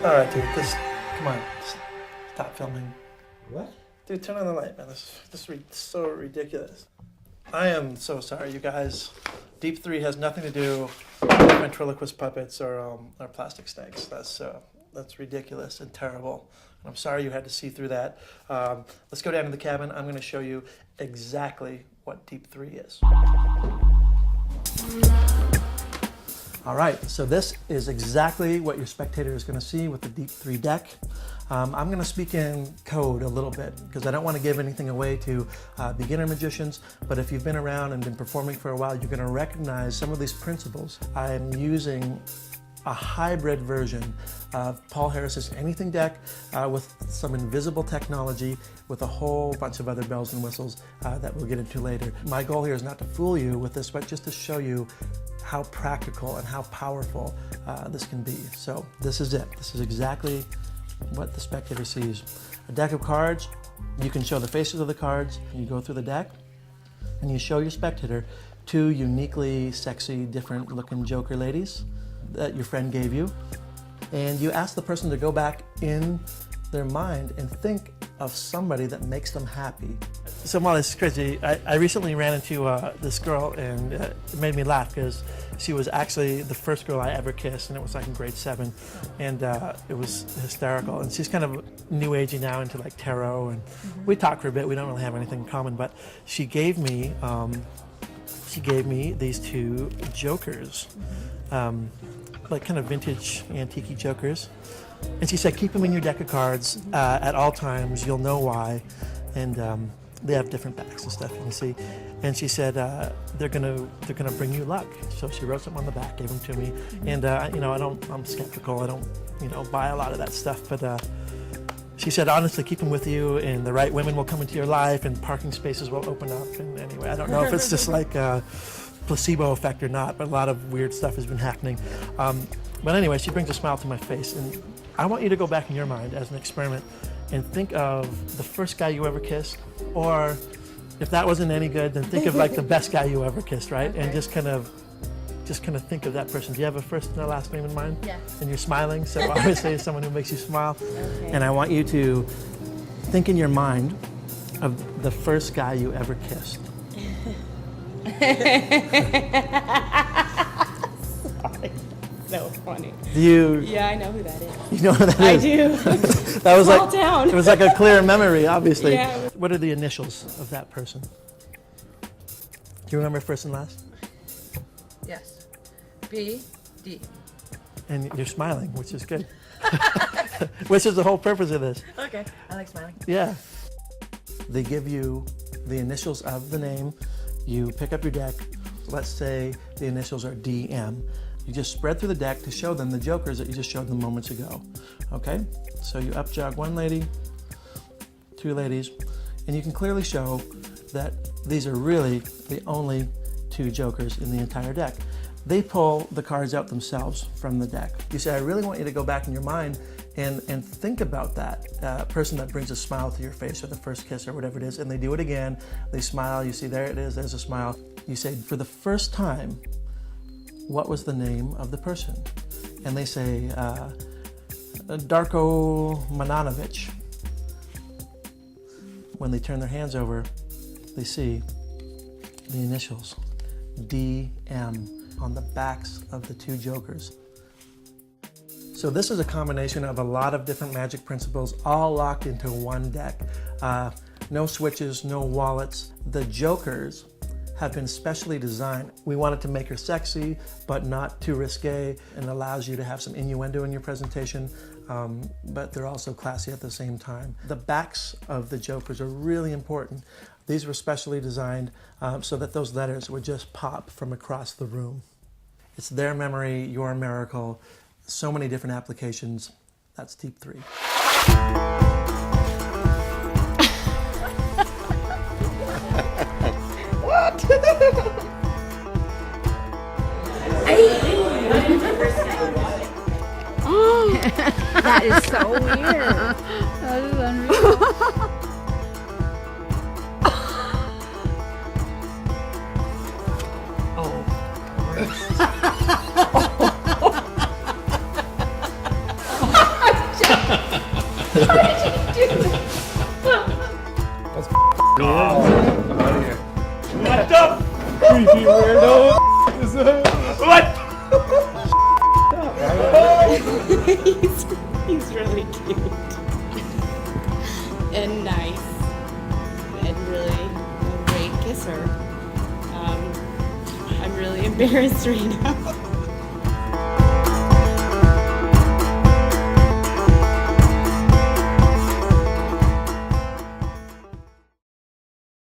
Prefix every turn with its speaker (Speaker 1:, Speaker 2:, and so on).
Speaker 1: All right, dude, come on, stop filming.
Speaker 2: What?
Speaker 1: Dude, turn on the light, man. This is so ridiculous. I am so sorry, you guys. Deep 3 has nothing to do with ventriloquist puppets or plastic snakes. That's ridiculous and terrible. I'm sorry you had to see through that. Let's go down to the cabin. I'm going to show you exactly what Deep 3 is. All right, so this is exactly what your spectator is going to see with the Deep 3 deck. I'm going to speak in code a little bit because I don't want to give anything away to beginner magicians, but if you've been around and been performing for a while, you're going to recognize some of these principles. I'm using a hybrid version of Paul Harris's Anything deck with some invisible technology with a whole bunch of other bells and whistles that we'll get into later. My goal here is not to fool you with this, but just to show you how practical and how powerful this can be. So this is it. This is exactly what the spectator sees. A deck of cards, you can show the faces of the cards, you go through the deck, and you show your spectator 2 uniquely sexy, different looking Joker ladies that your friend gave you, and you ask the person to go back in their mind and think of somebody that makes them happy. So Molly, this is crazy. I recently ran into this girl, and it made me laugh because she was actually the first girl I ever kissed, and it was like in grade 7, and it was hysterical. And she's kind of new agey now into like tarot, and we talk for a bit. We don't really have anything in common, but she gave me these 2 jokers, like kind of vintage antique jokers. And she said, keep them in your deck of cards at all times. You'll know why. And they have different backs and stuff, you can see. And she said, they're gonna bring you luck. So she wrote something on the back, gave them to me. And you know, I'm skeptical. I don't buy a lot of that stuff. But she said, honestly, keep them with you, and the right women will come into your life, and parking spaces will open up. And anyway, I don't know if it's just like a placebo effect or not, but a lot of weird stuff has been happening. But anyway, she brings a smile to my face, and I want you to go back in your mind as an experiment and think of the first guy you ever kissed, or if that wasn't any good, then think of like the best guy you ever kissed, right? Okay. And just kind of think of that person. Do you have a first and a last name in mind? Yeah. And you're smiling, so obviously it's someone who makes you smile. Okay. And I want you to think in your mind of the first guy you ever kissed.
Speaker 3: Sorry. That was funny. Yeah, I know who that is.
Speaker 1: You know who that is?
Speaker 3: I do.
Speaker 1: That was
Speaker 3: Small
Speaker 1: like
Speaker 3: town.
Speaker 1: It was like a clear memory, obviously.
Speaker 3: Yeah.
Speaker 1: What are the initials of that person? Do you remember first and last?
Speaker 4: Yes. B, D.
Speaker 1: And you're smiling, which is good. Which is the whole purpose of this.
Speaker 4: Okay, I like smiling.
Speaker 1: Yeah. They give you the initials of the name. You pick up your deck. Let's say the initials are DM. You just spread through the deck to show them the jokers that you just showed them moments ago. Okay? So you up jog 1 lady, 2 ladies, and you can clearly show that these are really the only 2 jokers in the entire deck. They pull the cards out themselves from the deck. You say, I really want you to go back in your mind and think about that person that brings a smile to your face, or the first kiss, or whatever it is, and they do it again. They smile, you see, there it is, there's a smile. You say, for the first time, what was the name of the person? And they say, Darko Mananovic. When they turn their hands over, they see the initials, DM, on the backs of the 2 jokers. So this is a combination of a lot of different magic principles, all locked into one deck. No switches, no wallets. The jokers have been specially designed. We wanted to make her sexy, but not too risque, and allows you to have some innuendo in your presentation, but they're also classy at the same time. The backs of the jokers are really important. These were specially designed so that those letters would just pop from across the room. It's their memory, your miracle. So many different applications. That's deep 3.
Speaker 2: What?
Speaker 5: That is so weird. That is unreal.
Speaker 2: What the creepy weirdo? What?
Speaker 3: He's really cute. And nice. And really a great kisser. I'm really embarrassed right now.